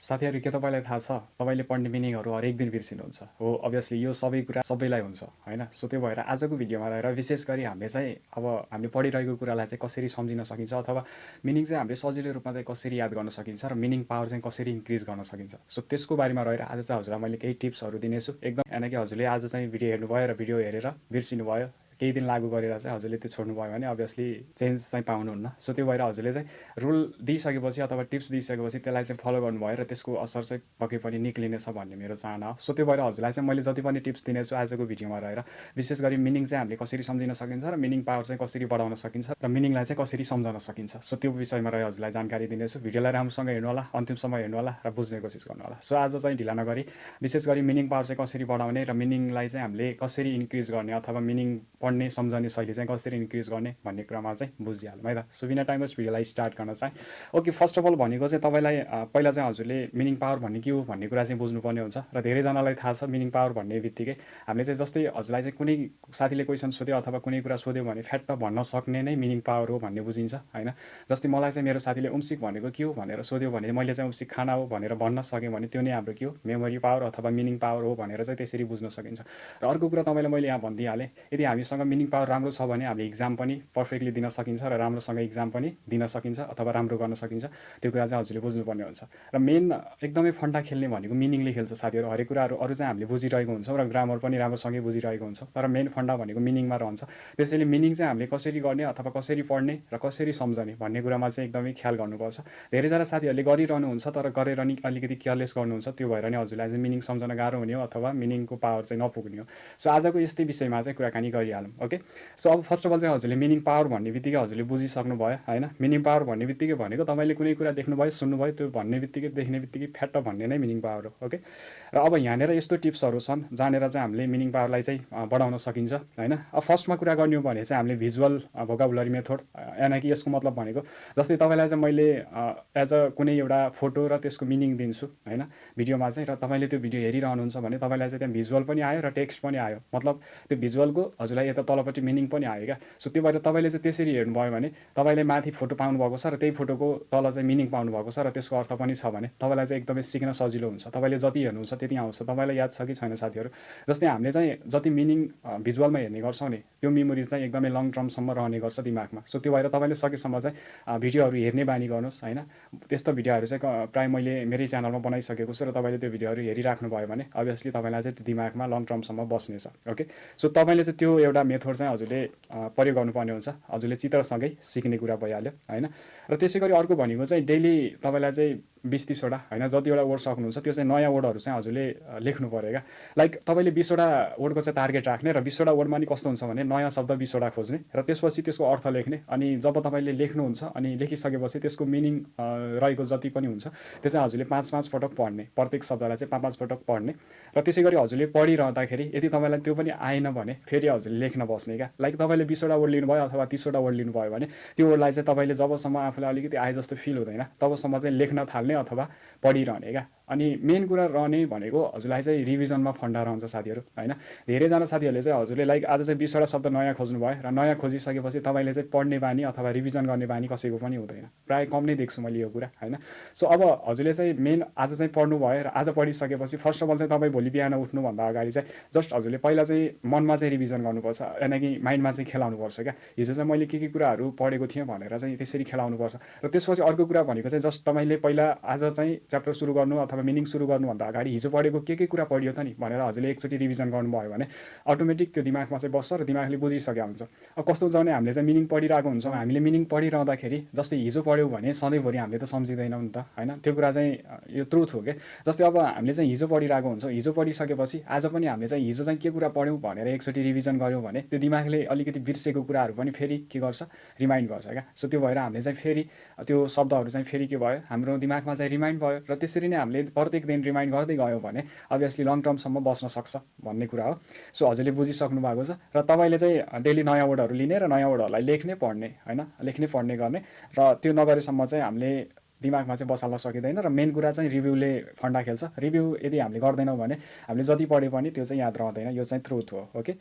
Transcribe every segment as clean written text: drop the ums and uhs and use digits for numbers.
साथीहरु के तपाईलाई थाहा छ तपाईले पढ्ने मिनिङहरु हरेक दिन बिर्सिनुहुन्छ हो अभियसली यो सबै कुरा सबैलाई हुन्छ हैन सो त्यो भएर आजको भिडियोमा रहेर विशेष गरी हामीले चाहिँ अब हामीले पढिरहेको कुरालाई चाहिँ कसरी सम्झिन सकिन्छ अथवा मिनिङ चाहिँ हामीले सजिलो रूपमा चाहिँ कसरी याद गर्न सकिन्छ र मिनिङ पावर चाहिँ कसरी इन्क्रिज गर्न सकिन्छ सो त्यसको बारेमा रहेर आज चाहिँ हजुरलाई मैले केही टिप्सहरु दिनेछु एकदम यानि कि हजुरले आज चाहिँ भिडियो हेर्नुभयो र भिडियो हेरेर बिर्सिनु भयो केही दिन लागू गरेर चाहिँ हजुरले त्यो छोड्नु भयो भने अभियसली चेन्ज चाहिँ पाउनुहुन्न सो त्यो भएर हजुरले चाहिँ रुल दिइसकेपछि अथवा टिप्स दिइसकेपछि त्यसलाई चाहिँ फलो गर्नुभयो र त्यसको असर चाहिँ पक्कै पनि निक्लिनेछ भन्ने मेरो चाहना हो सो त्यो भएर हजुरलाई चाहिँ मैले जति पनि टिप्स दिनेछु आजको भिडियोमा रहेर विशेष गरी मिनिङ चाहिँ हामीले कसरी सम्झिन सकिन्छ र मिनिङ पावर चाहिँ कसरी बढाउन सकिन्छ र मिनिङलाई चाहिँ कसरी सम्झन सकिन्छ सो त्यो विषयमा रहेर हजुरलाई जानकारी दिनेछु भिडियोलाई राम्रोसँग हेर्नु होला अन्तिमसम्म हेर्नु होला र बुझ्ने कोसिस गर्नु होला सो आज चाहिँ ढिला नगरी विशेष गरी मिनिङ पावर चाहिँ कसरी बढाउने र मिनिङलाई चाहिँ हामीले कसरी इन्क्रिज गर्ने अथवा मिनिङ पढ्ने सम्झने शैली चाहिँ कसरी इन्क्रिज गर्ने भन्ने क्रममा चाहिँ बुझिहालौँ है त सो बिना टाइम वेस्ट भिडियोलाई स्टार्ट गर्न चाहिँ ओके फर्स्ट अफ अल भनेको चाहिँ तपाईलाई पहिला चाहिँ हजुरले मिनिङ पावर भन्ने के हो भन्ने कुरा चाहिँ बुझ्नुपर्ने हुन्छ र धेरैजनालाई थाहा छ मिनिङ पावर भन्ने बित्तिकै हामीले चाहिँ जस्तै हजुरलाई चाहिँ कुनै साथीले क्वेसन सोध्यो अथवा कुनै कुरा सोध्यो भने फ्याट्ट भन्न सक्ने नै मिनिङ पावर हो भन्ने बुझिन्छ हैन जस्तै मलाई चाहिँ मेरो साथीले उम्सिक भनेको के हो भनेर सोध्यो भने मैले चाहिँ उम्सिक खाना हो भनेर भन्न सकेँ भने त्यो नै हाम्रो के हो मेमोरी पावर अथवा मिनिङ पावर हो भनेर चाहिँ त्यसरी बुझ्न सकिन्छ र अर्को कुरा तपाईँलाई मैले यहाँ भनिदिइहालेँ यदि हामीसँग मिनिङ पावर राम्रो छ भने हामीले इक्जाम पनि पर्फेक्टली दिन सकिन्छ र राम्रोसँग इक्जाम पनि दिन सकिन्छ अथवा राम्रो गर्न सकिन्छ त्यो कुरा चाहिँ हजुरले बुझ्नुपर्ने हुन्छ र मेन एकदमै फन्डा खेल्ने भनेको मिनिङले खेल्छ साथीहरु हरेक कुराहरु अरु चाहिँ हामीले बुझिरहेको हुन्छौँ र ग्रामर पनि राम्रोसँगै बुझिरहेको हुन्छौँ तर मेन फन्डा भनेको मिनिङमा रहन्छ त्यसैले मिनिङ चाहिँ हामीले कसरी गर्ने अथवा कसरी पढ्ने र कसरी सम्झने भन्ने कुरामा चाहिँ एकदमै ख्याल गर्नुपर्छ धेरैजना साथीहरुले गरिरहनुहुन्छ तर गरेर नि अलिकति केयरलेस गर्नुहुन्छ त्यो भएर नै हजुरलाई चाहिँ मिनिङ सम्झन गाह्रो हुने हो अथवा मिनिङको पावर चाहिँ नपुग्ने हो सो आजको यस्तै विषयमा चाहिँ कुराकानी गरिहालौँ ओके सो अब फर्स्ट अफ अल चाहिँ हजुरले मिनिङ पावर भन्ने बित्तिकै हजुरले बुझिसक्नु भयो हैन मिनिङ पावर भन्ने बित्तिकै भनेको तपाईले कुनै कुरा देख्नुभयो सुन्नुभयो त्यो भन्ने बित्तिकै देख्ने बित्तिकै फ्याट्ट भन्ने नै मिनिङ पावर हो ओके र अब यहाँनेर यस्तो टिप्सहरु छन् जानेर चाहिँ हामीले मिनिङ पावरलाई चाहिँ बढाउन सकिन्छ हैन अब फर्स्टमा कुरा गर्ने हो भने चाहिँ हामीले भिजुअल भोकाबुलरी मेथड यानी कि यसको मतलब भनेको जस्तै तपाईलाई चाहिँ मैले एज अ कुनै एउटा फोटो र त्यसको मिनिङ दिन्छु हैन भिडियोमा चाहिँ र तपाईले त्यो भिडियो हेरिरहनुहुन्छ भने तपाईलाई चाहिँ त्यहाँ भिजुअल पनि आयो र टेक्स्ट पनि आयो मतलब त्यो भिजुअलको हजुरलाई यता तलपट्टि मिनिङ पनि आयो क्या सो त्यो भएर तपाईले चाहिँ त्यसरी हेर्नुभयो भने तपाईले माथि फोटो पाउनु भएको छ र त्यही फोटोको तल चाहिँ मिनिङ पाउनु भएको छ र त्यसको अर्थ पनि छ भने तपाईलाई चाहिँ एकदमै सिक्न सजिलो हुन्छ तपाईले जति हेर्नुहुन्छ त्यति आउँछ तपाईलाई याद छ कि छैन साथीहरु जस्तै हामीले चाहिँ जति मिनिङ भिजुअलमा हेर्ने गर्छौं नि त्यो मेमोरी चाहिँ एकदमै लङ टर्मसम्म रहने गर्छ दिमागमा सो त्यो भएर तपाईले सकेसम्म चाहिँ भिडियोहरु हेर्ने बानी गर्नुस् हैन त्यस्तो भिडियोहरु चाहिँ प्राय मैले मेरै च्यानलमा बनाइसकेको छु र तपाईले त्यो भिडियोहरु हेरिराख्नु भयो भने अभियसली तपाईलाई चाहिँ त्यो दिमागमा लङ टर्मसम्म बस्नेछ ओके सो तपाईले चाहिँ त्यो एउटा मेथड चाहिँ हजुरले प्रयोग गर्नुपर्ने हुन्छ हजुरले चित्रसँगै सिक्ने कुरा भइहाल्यो हैन र त्यसैगरी अर्को भनेको चाहिँ डेली तपाईलाई चाहिँ 20-30 वटा हैन जतिवटा वर्ड सक्नुहुन्छ त्यो चाहिँ नयाँ वर्डहरु चाहिँ हजुरले लेख्नु पर्यो क्या लाइक तपाईले 20 वटा वर्डको चाहिँ टार्गेट राख्ने र 20 वटा वर्डमा नि कस्तो हुन्छ भने नयाँ शब्द 20 वटा खोज्ने र त्यसपछि त्यसको अर्थ लेख्ने अनि जब तपाईले लेख्नुहुन्छ अनि लेखिसकेपछि त्यसको मिनिङ रहेको जति पनि हुन्छ त्यो चाहिँ हजुरले 5-5 पटक पढ्ने प्रत्येक शब्दलाई चाहिँ 5-5 पटक पढ्ने र त्यसैगरी हजुरले पढिरहँदाखेरि यदि तपाईलाई त्यो पनि आएन भने फेरि हजुरले लेख्न बस्ने क्या लाइक तपाईले 20 वटा वर्ड लिनुभयो अथवा 30 वटा वर्ड लिनुभयो भने त्यो वर्डलाई चाहिँ तपाईले जबसम्म आफूलाई अलिकति आए जस्तो फिल हुँदैन तबसम्म चाहिँ लेख्न थाल्ने अथवा पढिरहने क्या अनि मेन कुरा रहने भनेको हजुरलाई चाहिँ रिभिजनमा फन्डा रहन्छ साथीहरु हैन धेरैजना साथीहरुले चाहिँ हजुरले लाइक आज चाहिँ 20 वटा शब्द नयाँ खोज्नु भयो र नयाँ खोजिसकेपछि तपाईले चाहिँ पढ्ने बानी अथवा रिभिजन गर्ने बानी कसैको पनि हुँदैन प्राय कम नै देख्छु मैले यो कुरा हैन सो अब हजुरले चाहिँ मेन आज चाहिँ पढ्नु भयो र आज पढिसकेपछि फर्स्ट अफ अल चाहिँ तपाई भोलि बिहान उठ्नु भन्दा अगाडि चाहिँ जस्ट हजुरले पहिला चाहिँ मनमा चाहिँ रिभिजन गर्नुपर्छ यानी कि माइन्डमा चाहिँ खेलाउनु पर्छ क्या हिजो चाहिँ मैले के कुराहरु पढेको थिएँ भनेर चाहिँ त्यसरी खेलाउनु पर्छ र त्यसपछि अर्को कुरा भनेको चाहिँ जस्ट तपाईले पहिला आज चाहिँ च्याप्टर सुरु गर्नु अथवा मिनिङ सुरु गर्नु भन्दा अगाडि हिजो पढेको के कुरा पढियो त नि भनेर हजुरले एकचोटी रिभिजन गर्नुभयो भने अटोमेटिक त्यो दिमागमा चाहिँ बस्छ र दिमागले बुझिसक्यो हुन्छ अब कस्तो हुन्छ भने हामीले चाहिँ मिनिङ पढिरहेको हुन्छौं हामीले मिनिङ पढिरहँदाखेरि जस्तै हिजो पढ्यौ भने सधैँभरि हामीले त सम्झिदैनौं नि त हैन त्यो कुरा चाहिँ यो ट्रुथ हो के जस्तै अब हामीले चाहिँ हिजो पढिरहेको हुन्छौं हिजो पढिसकेपछि आज पनि हामीले चाहिँ हिजो चाहिँ के कुरा पढ्यौ भनेर एकचोटी रिभिजन गर्यौ भने त्यो दिमागले अलिकति बिर्सेको कुराहरु पनि फेरि के गर्छ रिमाइन्ड गर्छ क्या सो त्यो भएर हामीले चाहिँ फेरि त्यो शब्दहरु चाहिँ फेरि के भयो हाम्रो दिमागमा चाहिँ रिमाइन्ड भयो र त्यसरी नै हामीले प्रत्येक दिन रिमाइन्ड गर्दै गयो भने अभियसली लङ टर्मसम्म बस्न सक्छ भन्ने कुरा हो सो हजुरले बुझिसक्नु भएको छ र तपाईले चाहिँ डेली नयाँ वर्डहरु लिने र नयाँ वर्डहरुलाई लेख्ने पढ्ने हैन लेख्ने पढ्ने गर्ने र त्यो नगरेसम्म चाहिँ हामीले दिमागमा चाहिँ बसाल्न सकिदैन र मेन कुरा चाहिँ रिभ्यूले फन्डा खेल्छ रिभ्यू यदि हामीले गर्दैनौं भने हामीले जति पढे पनि त्यो चाहिँ याद रहँदैन यो चाहिँ ट्रुथ हो ओके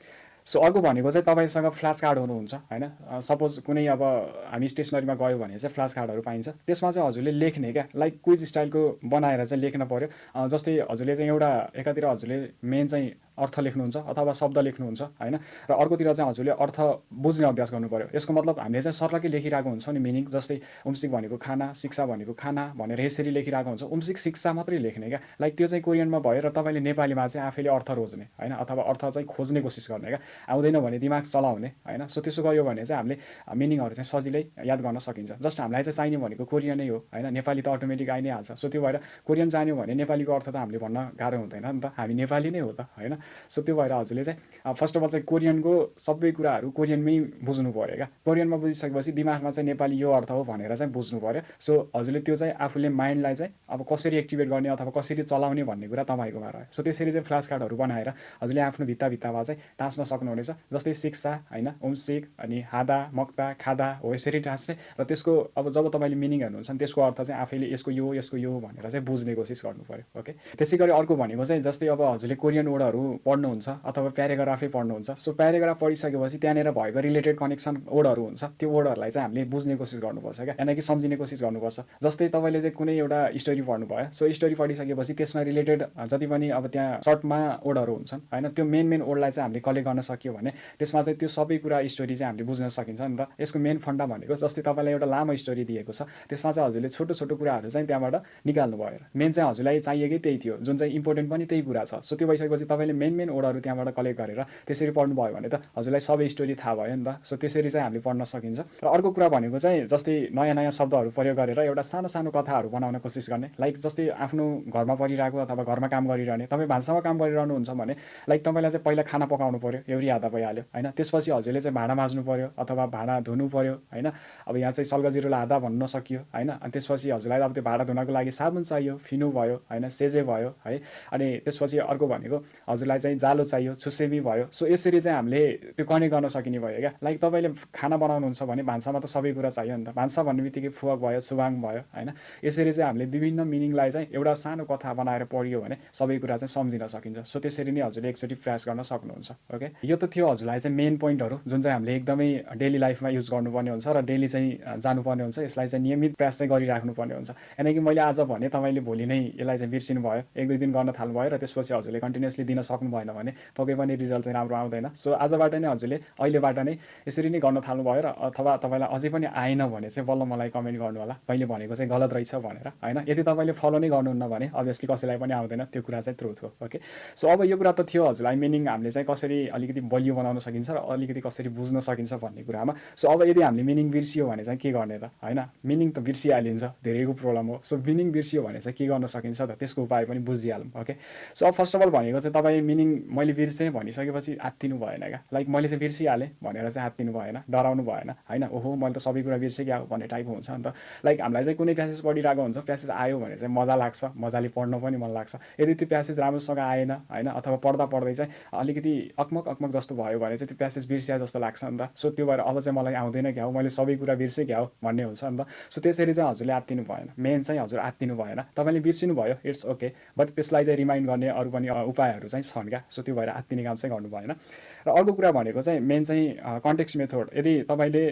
सो अर्को भनेको चाहिँ तपाईँसँग फ्ल्यास कार्ड हुनुहुन्छ होइन। सपोज कुनै अब हामी स्टेसनरीमा गयो भने चाहिँ फ्ल्यास कार्डहरू पाइन्छ। त्यसमा चाहिँ हजुरले लेख्ने क्या लाइक क्विज स्टाइलको बनाएर चाहिँ लेख्न पऱ्यो। जस्तै हजुरले चाहिँ एउटा एकातिर हजुरले मेन चाहिँ अर्थ लेख्नुहुन्छ अथवा शब्द लेख्नुहुन्छ होइन, र अर्कोतिर चाहिँ हजुरले अर्थ बुझ्ने अभ्यास गर्नु पऱ्यो। यसको मतलब हामीले चाहिँ सर्लकै लेखिरहेको हुन्छ नि मिनिङ, जस्तै उम्सिक भनेको खाना, शिक्षा भनेको खाना भनेर यसरी लेखिरहेको हुन्छ। उम्सिक शिक्षा मात्रै लेख्ने क्या, लाइक त्यो चाहिँ कोरियनमा भयो र तपाईँले नेपालीमा चाहिँ आफैले अर्थ रोज्ने होइन, अथवा अर्थ चाहिँ खोज्ने कोसिस गर्ने क्या। आउँदैन भने दिमाग चलाउने होइन। सो त्यसो गऱ्यो भने चाहिँ हामीले मिनिङहरू चाहिँ सजिलै याद गर्न सकिन्छ। जस्ट हामीलाई चाहिँ चाहिने भनेको कोरियनै हो होइन, नेपाली त अटोमेटिक आइ नै हाल्छ। सो त्यो भएर कोरियन जान्यो भने नेपालीको अर्थ त हामीले भन्न गाह्रो हुँदैन नि त, हामी नेपाली नै हो त होइन। सो त्यो भएर हजुरले चाहिँ फर्स्ट अफ अल चाहिँ कोरियनको सबै कुराहरू कोरियनमै बुझ्नु पऱ्यो क्या। कोरियनमा बुझिसकेपछि दिमागमा चाहिँ नेपाली यो अर्थ हो भनेर चाहिँ बुझ्नु पऱ्यो। सो हजुरले त्यो चाहिँ आफूले माइन्डलाई चाहिँ अब कसरी एक्टिभेट गर्ने अथवा कसरी चलाउने भन्ने कुरा तपाईँकोमा रह्यो। सो त्यसरी चाहिँ फ्ल्यास कार्डहरू बनाएर हजुरले आफ्नो भित्तामा चाहिँ टाँच्न सक्नुहुनेछ। जस्तै शिक्षा होइन, उम्सिक अनि हादा मक्ता खादा हो यसरी टाँच्ने, र त्यसको अब जब तपाईँले मिनिङ हेर्नुहुन्छ नि त्यसको अर्थ चाहिँ आफैले यसको यो भनेर चाहिँ बुझ्ने कोसिस गर्नु पऱ्यो। ओके, त्यसै गरी अर्को भनेको चाहिँ जस्तै अब हजुरले कोरियन वर्डहरू पढ्नुहुन्छ अथवा प्याराग्राफै पढ्नुहुन्छ। सो प्याराग्राफ पढिसकेपछि त्यहाँनिर भएको रिलेटेड कनेक्सन वर्डहरू हुन्छ, त्यो वर्डहरूलाई चाहिँ हामीले बुझ्ने कोसिस गर्नुपर्छ क्या, यानि कि सम्झिने कोसिस गर्नुपर्छ। जस्तै तपाईँले चाहिँ कुनै एउटा स्टोरी पढ्नुभयो, सो स्टोरी पढिसकेपछि त्यसमा रिलेटेड जति पनि अब त्यहाँ सर्टमा वर्डहरू हुन्छन् होइन, त्यो मेन वर्डलाई चाहिँ हामीले कलेक्ट गर्न सक्यो भने त्यसमा चाहिँ त्यो सबै कुरा स्टोरी चाहिँ हामीले बुझ्न सकिन्छ नि त। यसको मेन फन्डा भनेको जस्तै तपाईँलाई एउटा लामो स्टोरी दिएको छ, त्यसमा चाहिँ हजुरले छोटो छोटो कुराहरू चाहिँ त्यहाँबाट निकाल्नु भयो। मेन चाहिँ हजुरलाई चाहिएकै त्यही थियो, जुन चाहिँ इम्पोर्टेन्ट पनि त्यही कुरा छ। सो त्यो भइसकेपछि तपाईँले मेन वर्डहरू त्यहाँबाट कलेक्ट गरेर त्यसरी पढ्नुभयो भने त हजुरलाई सबै स्टोरी थाहा भयो नि त। सो त्यसरी चाहिँ हामीले पढ्न सकिन्छ। र अर्को कुरा भनेको चाहिँ जस्तै नयाँ नयाँ शब्दहरू प्रयोग गरेर एउटा सानो सानो कथाहरू बनाउन कोसिस गर्ने। लाइक जस्तै आफ्नो घरमा परिरहेको अथवा घरमा काम गरिरहने, तपाईँ भान्सामा काम गरिरहनुहुन्छ भने लाइक तपाईँलाई चाहिँ पहिला खाना पकाउनु पऱ्यो, एउटै आधा भइहाल्यो होइन। त्यसपछि हजुरले चाहिँ भाँडा माझ्नु पऱ्यो अथवा भाँडा धुनु पऱ्यो होइन। अब यहाँ चाहिँ सल्गजिरोलाई आधा भन्न सकियो होइन। अनि त्यसपछि हजुरलाई अब त्यो भाँडा धुनको लागि साबुन चाहियो, फिनु भयो होइन, सेजे भयो है। अनि त्यसपछि अर्को भनेको हजुरलाई चाहिँ जालो चाहियो, छुसेमी भयो। सो यसरी चाहिँ हामीले त्यो कनेक्ट गर्न सकिने भयो क्या। लाइक तपाईँले खाना बनाउनुहुन्छ भने भान्सामा त सबै कुरा चाहियो नि त। भान्सा भन्ने बित्तिकै फुवक भयो, सुबाङ भयो होइन। यसरी चाहिँ हामीले विभिन्न मिनिङलाई चाहिँ एउटा सानो कथा बनाएर पढियो भने सबै कुरा चाहिँ सम्झिन सकिन्छ। सो त्यसरी नै हजुरले एकचोटि प्रयास गर्न सक्नुहुन्छ। ओके, यो त थियो हजुरलाई चाहिँ मेन पोइन्टहरू जुन चाहिँ हामीले एकदमै डेली लाइफमा युज गर्नुपर्ने हुन्छ र डेली चाहिँ जानुपर्ने हुन्छ। यसलाई चाहिँ नियमित प्रयास चाहिँ गरिराख्नुपर्ने हुन्छ। यानि कि मैले आज भने तपाईँले भोलि नै यसलाई चाहिँ बिर्सिनु भयो, एक दुई दिन गर्न थाल्नुभयो र त्यसपछि हजुरले कन्टिन्युसली दिन सक्नु भएन भने पक्कै पनि रिजल्ट चाहिँ राम्रो आउँदैन। सो आजबाट नै हजुरले अहिलेबाट नै यसरी नै गर्न थाल्नुभयो र अथवा तपाईँलाई अझै पनि आएन भने चाहिँ बल्ल मलाई कमेन्ट गर्नु होला, मैले भनेको चाहिँ गलत रहेछ भनेर होइन। यदि तपाईँले फलो नै गर्नुहुन्न भने अभियसली कसैलाई पनि आउँदैन, त्यो कुरा चाहिँ ट्रुथ हो। ओके, सो अब यो कुरा त थियो हजुरलाई मिनिङ हामीले चाहिँ कसरी अलिकति बलियो बनाउन सकिन्छ र अलिकति कसरी बुझ्न सकिन्छ भन्ने कुरामा। सो अब यदि हामीले मिनिङ बिर्सियो भने चाहिँ के गर्ने त होइन, मिनिङ त बिर्सिहालिन्छ, धेरैको प्रब्लम हो। सो मिनिङ बिर्सियो भने चाहिँ के गर्न सकिन्छ त, त्यसको उपाय पनि बुझिहालौँ। ओके, सो अब फर्स्ट अफ अल भनेको चाहिँ तपाईँ मिनिङ मैले बिर्सेँ भनिसकेपछि आत्तिनु भएन क्या। लाइक मैले चाहिँ बिर्सिहालेँ भनेर चाहिँ आत्तिनु भएन, डराउनु भएन होइन। ओहो मैले त सबै कुरा बिर्सेँ क्या भन्ने टाइपको हुन्छ नि त। लाइक हामीलाई चाहिँ कुनै प्यासेज पढिरहेको हुन्छ, प्यासेज आयो भने चाहिँ मजा लाग्छ, मजाले पढ्न पनि मन लाग्छ। यदि त्यो प्यासेज राम्रोसँग आएन होइन अथवा पढ्दा पढ्दै चाहिँ अलिकति अकमक जस्तो भयो भने चाहिँ त्यो प्यासेज बिर्सिया जस्तो लाग्छ नि त। सो त्यो भएर अब चाहिँ मलाई आउँदैन क्या हो, मैले सबै कुरा बिर्सेँ क्या हो भन्ने हुन्छ नि त। सो त्यसरी चाहिँ हजुरले आत्तिनु भएन, मेन चाहिँ हजुर आत्तिनु भएन। तपाईँले बिर्सिनु भयो, इट्स ओके, बट त्यसलाई चाहिँ रिमाइन्ड गर्ने अरू पनि उपायहरू चाहिँ छन् क्या। सो त्यो भएर आत्तिने काम चाहिँ गर्नु भएन। र अर्को कुरा भनेको चाहिँ मेन चाहिँ कन्टेक्स्ट मेथड। यदि तपाईँले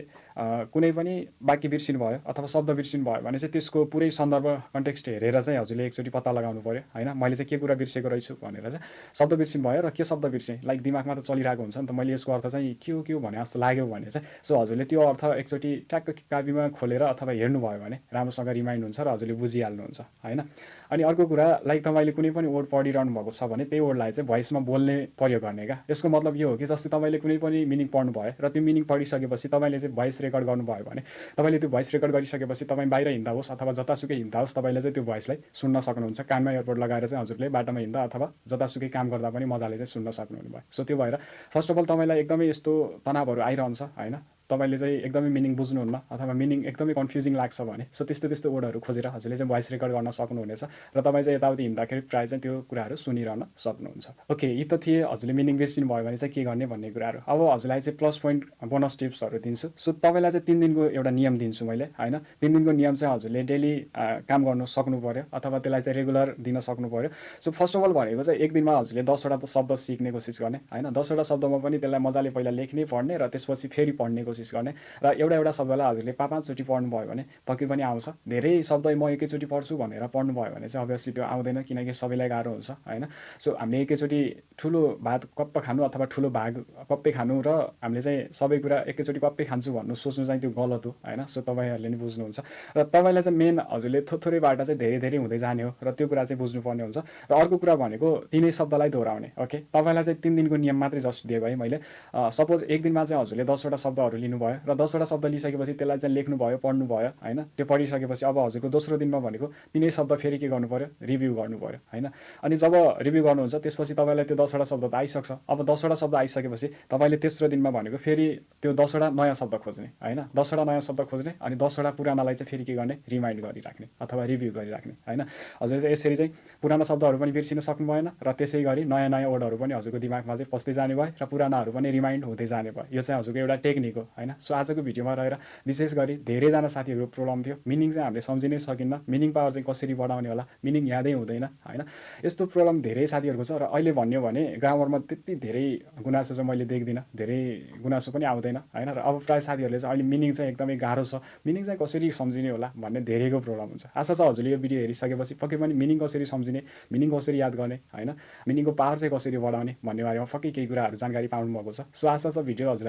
कुनै पनि वाक्य बिर्सिनु भयो अथवा शब्द बिर्सिनु भयो भने चाहिँ त्यसको पुरै सन्दर्भ कन्टेक्स्ट हेरेर चाहिँ हजुरले एकचोटि पत्ता लगाउनु पऱ्यो होइन। मैले चाहिँ के कुरा बिर्सेको रहेछु भनेर चाहिँ शब्द बिर्सिनु भयो र के शब्द बिर्सेँ, लाइक दिमागमा त चलिरहेको हुन्छ नि त, मैले यसको अर्थ चाहिँ के हो भने जस्तो लाग्यो भने चाहिँ सो हजुरले त्यो अर्थ एकचोटि ट्याक्क कापीमा खोलेर अथवा हेर्नुभयो भने राम्रोसँग रिमाइन्ड हुन्छ र हजुरले बुझिहाल्नुहुन्छ होइन। अनि अर्को कुरा लाइक तपाईँले कुनै पनि वर्ड पढिरहनु भएको छ भने त्यही वर्डलाई चाहिँ भोइसमा बोल्ने प्रयोग गर्ने क्या। यसको मतलब यो हो कि जस्तै तपाईँले कुनै पनि मिनिङ पढ्नु भयो र त्यो मिनिङ पढिसकेपछि तपाईँले चाहिँ भोइस रेकर्ड गर्नुभयो भने तपाईँले त्यो भोइस रेकर्ड गरिसकेपछि तपाईँ बाहिर हिँड्दा होस् अथवा जतासुकै हिँड्दा होस् तपाईँले चाहिँ त्यो भोइसलाई सुन्न सक्नुहुन्छ। कानमा एयरपोर्ट लगाएर चाहिँ हजुरले बाटोमा हिँड्दा अथवा जतासुकै काम गर्दा पनि मजाले चाहिँ सुन्न सक्नुहुने भयो। सो त्यो भएर फर्स्ट अफ अल तपाईँलाई एकदमै यस्तो तनावहरू आइरहन्छ होइन, तपाईँले चाहिँ एकदमै मिनिङ बुझ्नुहुन्न अथवा मिनिङ एकदमै कन्फ्युजिङ लाग्छ भने सो त्यस्तो वर्डहरू खोजेर हजुरले चाहिँ भोइस रेकर्ड गर्न सक्नुहुनेछ र तपाईँ चाहिँ यताउति हिँड्दाखेरि प्रायः चाहिँ त्यो कुराहरू सुनिरहन सक्नुहुन्छ। ओके, यी त थिए हजुरले मिनिङ बिर्सिनु भयो भने चाहिँ के गर्ने भन्ने कुराहरू। अब हजुरलाई चाहिँ प्लस पोइन्ट बोनस टिप्सहरू दिन्छु। सो तपाईँलाई चाहिँ 3 दिनको एउटा नियम दिन्छु मैले होइन। 3 दिनको नियम चाहिँ हजुरले डेली काम गर्नु सक्नु पऱ्यो अथवा त्यसलाई चाहिँ रेगुलर दिन सक्नु पऱ्यो। सो फर्स्ट अफ अल भनेको चाहिँ एक दिनमा हजुरले 10वटा शब्द सिक्ने कोसिस गर्ने होइन। 10वटा शब्दमा पनि त्यसलाई मजाले पहिला लेख्ने पढ्ने र त्यसपछि फेरि पढ्ने कोसिस गर्ने र एउटा शब्दलाई हजुरले 5-5चोटि पढ्नु भयो भने पक्कै पनि आउँछ। धेरै शब्द म एकैचोटि पढ्छु भनेर पढ्नु भयो भने चाहिँ अभियसली त्यो आउँदैन किनकि सबैलाई गाह्रो हुन्छ होइन। सो हामीले एकैचोटि ठुलो भात कप्प खानु अथवा ठुलो भाग कप्पै खानु र हामीले चाहिँ सबै कुरा एकैचोटि कप्पै खान्छु भन्नु सोच्नु चाहिँ त्यो गलत हो होइन। सो तपाईँहरूले नि बुझ्नुहुन्छ र तपाईँलाई चाहिँ मेन हजुरले थोरैबाट चाहिँ धेरै हुँदै जाने हो र त्यो कुरा चाहिँ बुझ्नुपर्ने हुन्छ। र अर्को कुरा भनेको 3 शब्दलाई दोहोऱ्याउने। ओके, तपाईँलाई चाहिँ 3 दिनको नियम मात्रै जस्ट दिएको है मैले। सपोज एक दिनमा चाहिँ हजुरले 10वटा शब्दहरू लिनुभयो र 10वटा शब्द लिइसकेपछि त्यसलाई चाहिँ लेख्नुभयो पढ्नुभयो होइन। त्यो पढिसकेपछि अब हजुरको दोस्रो दिनमा भनेको 3 शब्द फेरि के गर्नु पऱ्यो, रिभ्यू गर्नु पऱ्यो होइन। अनि जब रिभ्यू गर्नुहुन्छ त्यसपछि तपाईँलाई त्यो 10वटा शब्द त आइसक्छ। अब 10वटा शब्द आइसकेपछि तपाईँले तेस्रो दिनमा भनेको फेरि त्यो 10वटा नयाँ शब्द खोज्ने होइन। 10वटा नयाँ शब्द खोज्ने अनि 10वटा पुरानालाई चाहिँ फेरि के गर्ने, रिमाइन्ड गरिराख्ने अथवा रिभ्यू गरिराख्ने होइन। हजुरले चाहिँ यसरी चाहिँ पुराना शब्दहरू पनि बिर्सिन सक्नु भएन र त्यसै गरी नयाँ वर्डहरू पनि हजुरको दिमागमा चाहिँ पस्दै जाने भयो र पुरानाहरू पनि रिमाइन्ड हुँदै जाने भयो। यो चाहिँ हजुरको एउटा टेक्निक हो होइन। सो आजको भिडियोमा रहेर विशेष गरी धेरैजना साथीहरूको प्रब्लम थियो, मिनिङ चाहिँ हामीले सम्झिनै सकिन्न, मिनिङ पावर चाहिँ कसरी बढाउने होला, मिनिङ यादै हुँदैन होइन। यस्तो प्रब्लम धेरै साथीहरूको छ र अहिले भन्यो भने ग्रामरमा त्यति धेरै गुनासो चाहिँ मैले देख्दिनँ, धेरै गुनासो पनि आउँदैन होइन। र अब प्रायः साथीहरूले चाहिँ अहिले मिनिङ चाहिँ एकदमै गाह्रो छ, मिनिङ चाहिँ कसरी सम्झिने होला भन्ने धेरैको प्रब्लम हुन्छ। आशा छ हजुरले यो भिडियो हेरिसकेपछि पक्कै पनि मिनिङ कसरी सम्झिने, मिनिङ कसरी याद गर्ने होइन, मिनिङको पावर चाहिँ कसरी बढाउने भन्ने बारेमा पक्कै केही कुराहरू जानकारी पाउनुभएको छ। सो आशा छ भिडियो हजुरलाई